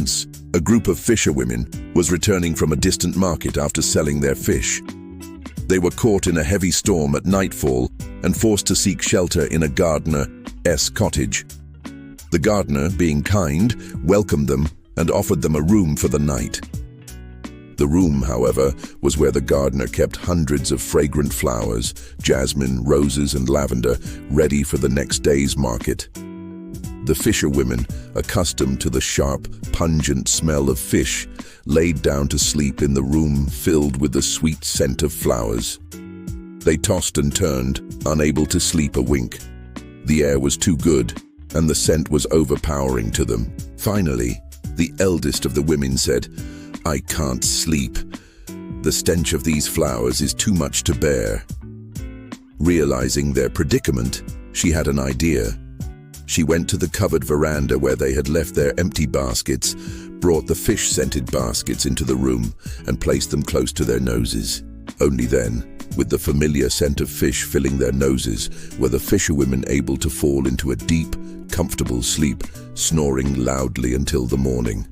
Once, a group of fisherwomen was returning from a distant market after selling their fish. They were caught in a heavy storm at nightfall and forced to seek shelter in a gardener's cottage. The gardener, being kind, welcomed them and offered them a room for the night. The room, however, was where the gardener kept hundreds of fragrant flowers, jasmine, roses, and lavender, ready for the next day's market. The fisherwomen, accustomed to the sharp, pungent smell of fish, laid down to sleep in the room filled with the sweet scent of flowers. They tossed and turned, unable to sleep a wink. The air was too good, and the scent was overpowering to them. Finally, the eldest of the women said, "I can't sleep. The stench of these flowers is too much to bear." Realizing their predicament, she had an idea. She went to the covered veranda where they had left their empty baskets, brought the fish-scented baskets into the room, and placed them close to their noses. Only then, with the familiar scent of fish filling their noses, were the fisherwomen able to fall into a deep, comfortable sleep, snoring loudly until the morning.